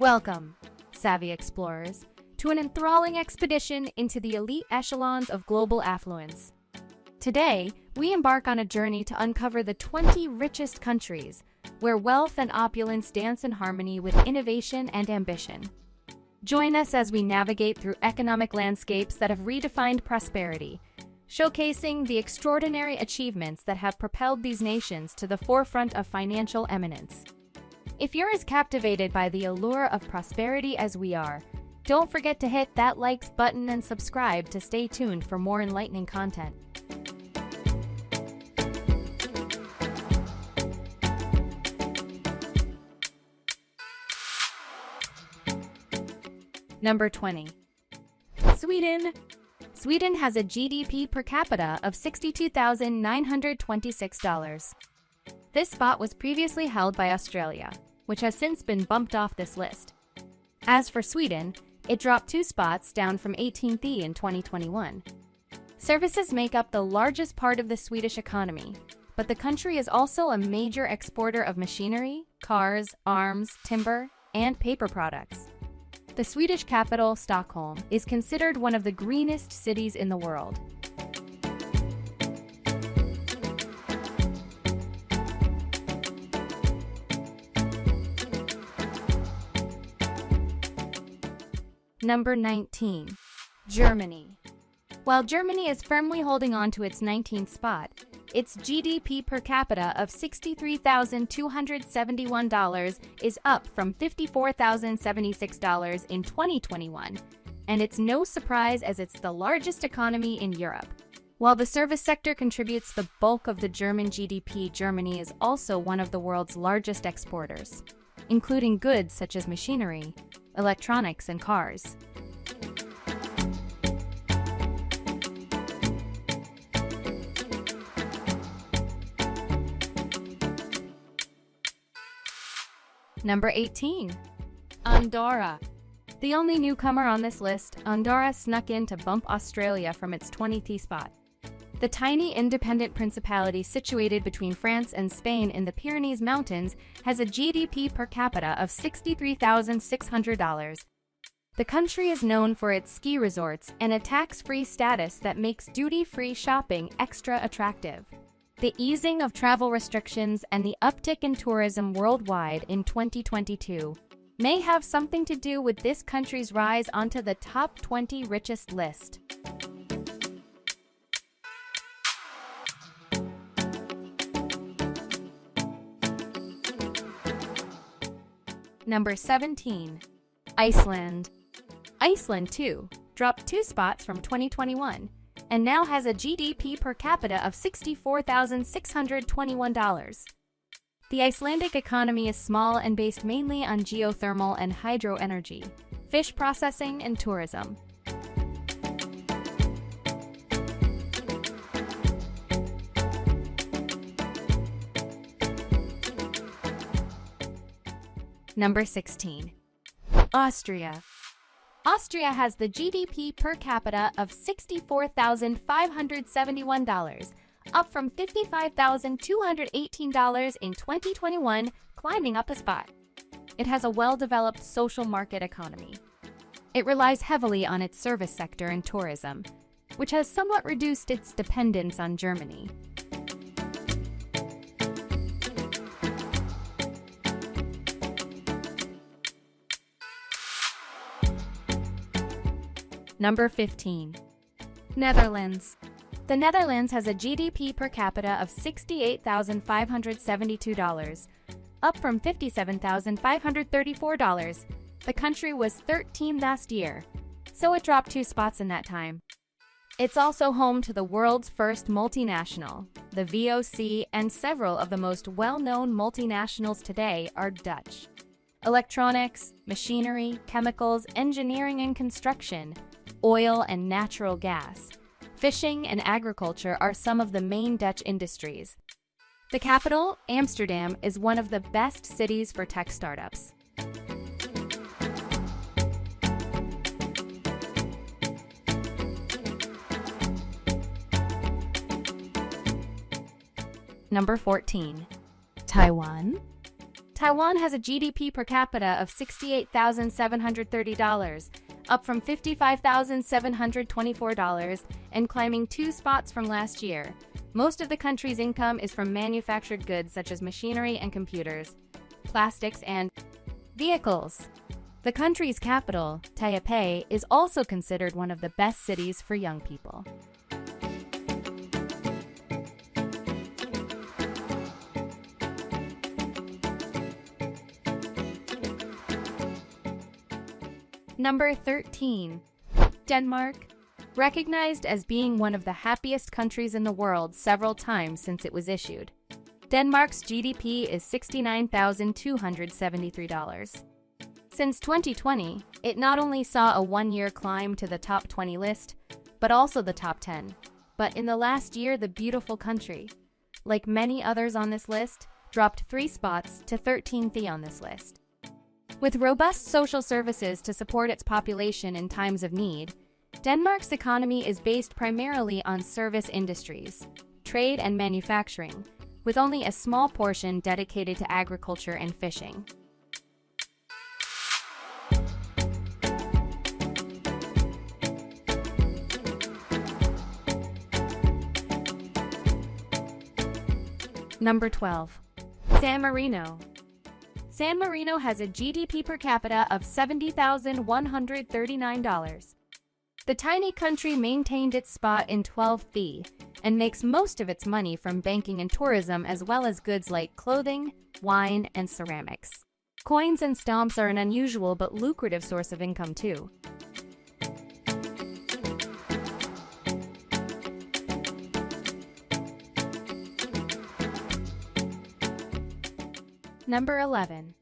Welcome, savvy explorers, to an enthralling expedition into the elite echelons of global affluence. Today, we embark on a journey to uncover the 20 richest countries, where wealth and opulence dance in harmony with innovation and ambition. Join us as we navigate through economic landscapes that have redefined prosperity, showcasing the extraordinary achievements that have propelled these nations to the forefront of financial eminence. If you're as captivated by the allure of prosperity as we are, don't forget to hit that likes button and subscribe to stay tuned for more enlightening content. Number 20. Sweden. Sweden has a GDP per capita of $62,926. This spot was previously held by Australia, which has since been bumped off this list. As for Sweden, it dropped 2 spots down from 18th in 2021. Services make up the largest part of the Swedish economy, but the country is also a major exporter of machinery, cars, arms, timber, and paper products. The Swedish capital, Stockholm, is considered one of the greenest cities in the world. Number 19. Germany. While Germany is firmly holding on to its 19th spot, its GDP per capita of $63,271 is up from $54,076 in 2021, and it's no surprise as it's the largest economy in Europe. While the service sector contributes the bulk of the German GDP, Germany is also one of the world's largest exporters, including goods such as machinery, electronics, and cars. Number 18. Andorra. The only newcomer on this list, Andorra snuck in to bump Australia from its 20th spot. The tiny independent principality situated between France and Spain in the Pyrenees Mountains has a GDP per capita of $63,600. The country is known for its ski resorts and a tax-free status that makes duty-free shopping extra attractive. The easing of travel restrictions and the uptick in tourism worldwide in 2022 may have something to do with this country's rise onto the top 20 richest list. Number 17. Iceland. Iceland, too, dropped 2 spots from 2021 and now has a GDP per capita of $64,621. The Icelandic economy is small and based mainly on geothermal and hydro energy, fish processing, and tourism. Number 16. Austria. Austria has the GDP per capita of $64,571, up from $55,218 in 2021, climbing up a spot. It has a well-developed social market economy. It relies heavily on its service sector and tourism, which has somewhat reduced its dependence on Germany. Number 15. Netherlands. The Netherlands has a GDP per capita of $68,572, up from $57,534. The country was 13th last year, so it dropped 2 spots in that time. It's also home to the world's first multinational, the VOC, and several of the most well-known multinationals today are Dutch. Electronics, machinery, chemicals, engineering and construction, oil and natural gas, fishing and agriculture are some of the main Dutch industries. The capital, Amsterdam, is one of the best cities for tech startups. Number 14. Taiwan. Taiwan has a GDP per capita of $68,730, up from $55,724 and climbing 2 spots from last year. Most of the country's income is from manufactured goods such as machinery and computers, plastics, and vehicles. The country's capital, Taipei, is also considered one of the best cities for young people. Number 13. Denmark. Recognized as being one of the happiest countries in the world several times since it was issued, Denmark's GDP is $69,273. Since 2020, it not only saw a one-year climb to the top 20 list, but also the top 10. But in the last year, the beautiful country, like many others on this list, dropped 3 spots to 13th on this list. With robust social services to support its population in times of need, Denmark's economy is based primarily on service industries, trade and manufacturing, with only a small portion dedicated to agriculture and fishing. Number 12. San Marino. San Marino has a GDP per capita of $70,139. The tiny country maintained its spot in 12th and makes most of its money from banking and tourism, as well as goods like clothing, wine, and ceramics. Coins and stamps are an unusual but lucrative source of income too. Number 11.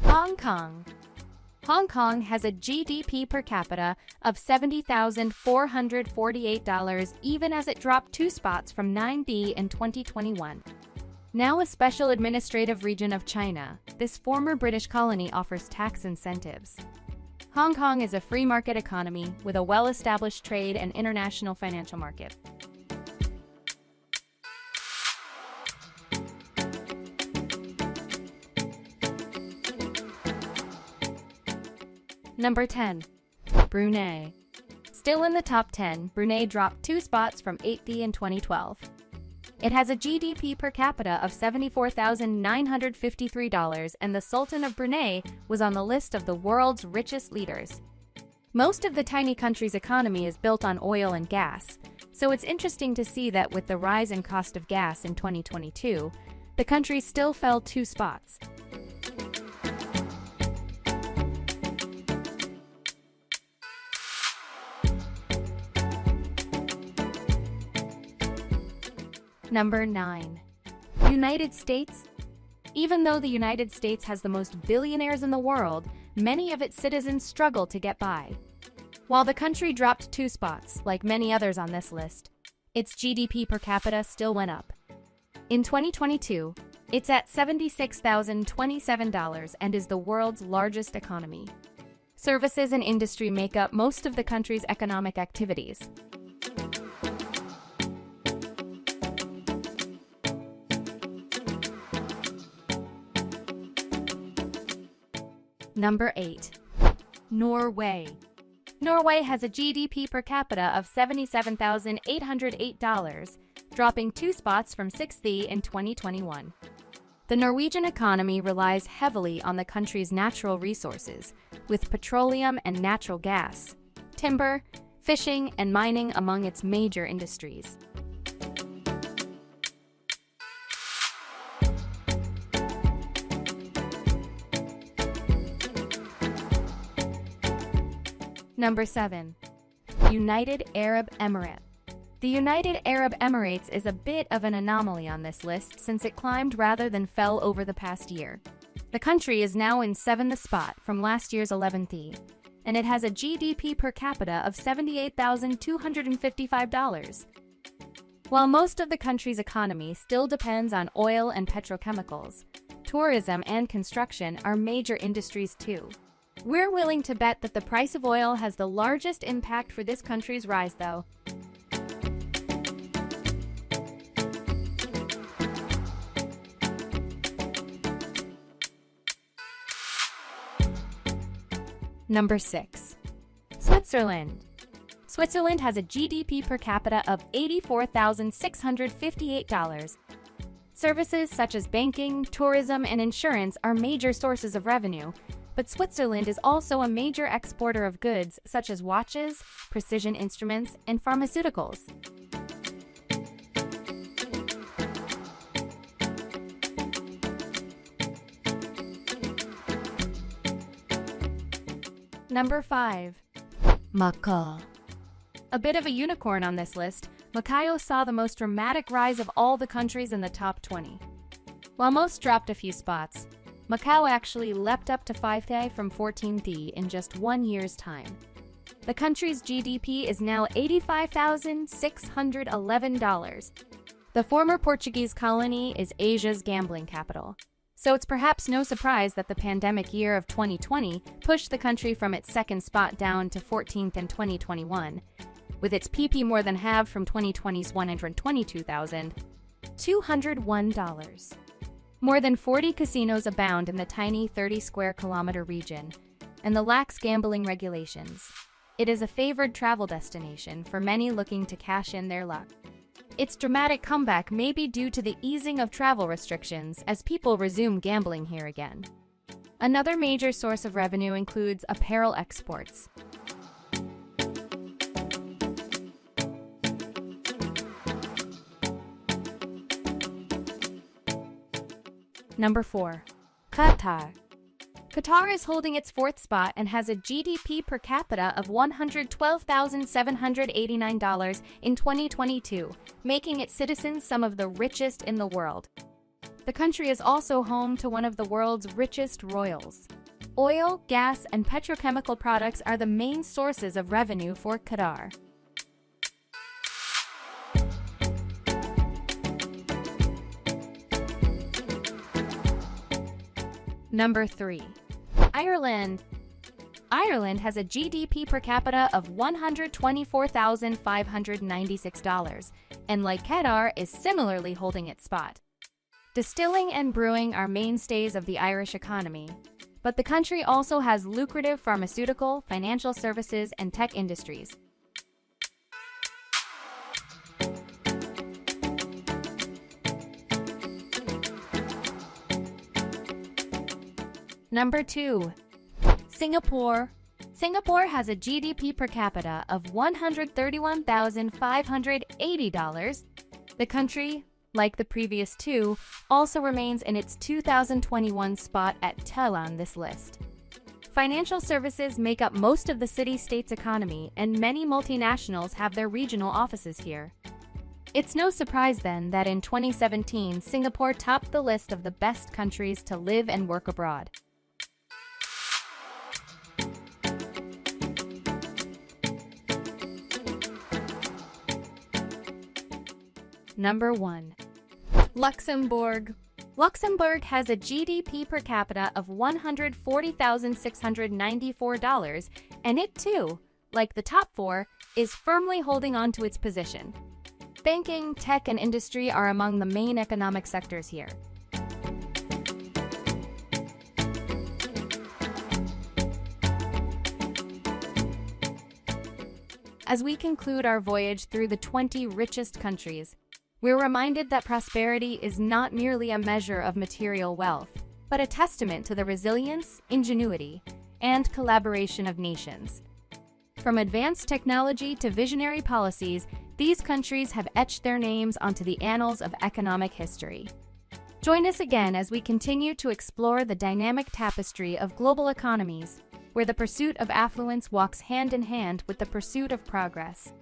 Hong Kong. Hong Kong has a GDP per capita of $70,448, even as it dropped 2 spots from 9th in 2021. Now a special administrative region of China, this former British colony offers tax incentives. Hong Kong is a free market economy with a well-established trade and international financial market. Number 10. Brunei. Still in the top 10, Brunei dropped 2 spots from 8th in 2012. It has a GDP per capita of $74,953, and the Sultan of Brunei was on the list of the world's richest leaders. Most of the tiny country's economy is built on oil and gas, so it's interesting to see that with the rise in cost of gas in 2022, the country still fell 2 spots. Number 9. United States. Even though the United States has the most billionaires in the world, many of its citizens struggle to get by. While the country dropped 2 spots, like many others on this list, its GDP per capita still went up. In 2022, it's at $76,027 and is the world's largest economy. Services and industry make up most of the country's economic activities. Number 8. Norway. Norway has a GDP per capita of $77,808, dropping 2 spots from 6th in 2021. The Norwegian economy relies heavily on the country's natural resources, with petroleum and natural gas, timber, fishing, and mining among its major industries. Number 7. United Arab Emirates. The United Arab Emirates is a bit of an anomaly on this list since it climbed rather than fell over the past year. The country is now in 7th spot from last year's 11th, and it has a GDP per capita of $78,255. While most of the country's economy still depends on oil and petrochemicals, tourism and construction are major industries too. We're willing to bet that the price of oil has the largest impact for this country's rise, though. Number 6. Switzerland. Switzerland has a GDP per capita of $84,658. Services such as banking, tourism, and insurance are major sources of revenue, but Switzerland is also a major exporter of goods such as watches, precision instruments, and pharmaceuticals. Number 5. Macau. A bit of a unicorn on this list, Macau saw the most dramatic rise of all the countries in the top 20. While most dropped a few spots, Macau actually leapt up to 5th from 14th in just 1 year's time. The country's GDP is now $85,611. The former Portuguese colony is Asia's gambling capital, so it's perhaps no surprise that the pandemic year of 2020 pushed the country from its second spot down to 14th in 2021, with its PP more than halved from 2020's $122,201. More than 40 casinos abound in the tiny 30-square-kilometer region, and the lax gambling regulations. It is a favored travel destination for many looking to cash in their luck. Its dramatic comeback may be due to the easing of travel restrictions as people resume gambling here again. Another major source of revenue includes apparel exports. Number 4. Qatar. Qatar is holding its 4th spot and has a GDP per capita of $112,789 in 2022, making its citizens some of the richest in the world. The country is also home to one of the world's richest royals. Oil, gas, and petrochemical products are the main sources of revenue for Qatar. Number 3. Ireland. Ireland has a GDP per capita of $124,596, and like Qatar, is similarly holding its spot. Distilling and brewing are mainstays of the Irish economy, but the country also has lucrative pharmaceutical, financial services, and tech industries. Number 2. Singapore. Singapore has a GDP per capita of $131,580. The country, like the previous two, also remains in its 2021 spot at 10 on this list. Financial services make up most of the city-state's economy, and many multinationals have their regional offices here. It's no surprise then that in 2017, Singapore topped the list of the best countries to live and work abroad. Number 1. Luxembourg. Luxembourg has a GDP per capita of $140,694, and it too, like the top 4, is firmly holding on to its position. Banking, tech, and industry are among the main economic sectors here. As we conclude our voyage through the 20 richest countries, we're reminded that prosperity is not merely a measure of material wealth, but a testament to the resilience, ingenuity, and collaboration of nations. From advanced technology to visionary policies, these countries have etched their names onto the annals of economic history. Join us again as we continue to explore the dynamic tapestry of global economies, where the pursuit of affluence walks hand in hand with the pursuit of progress.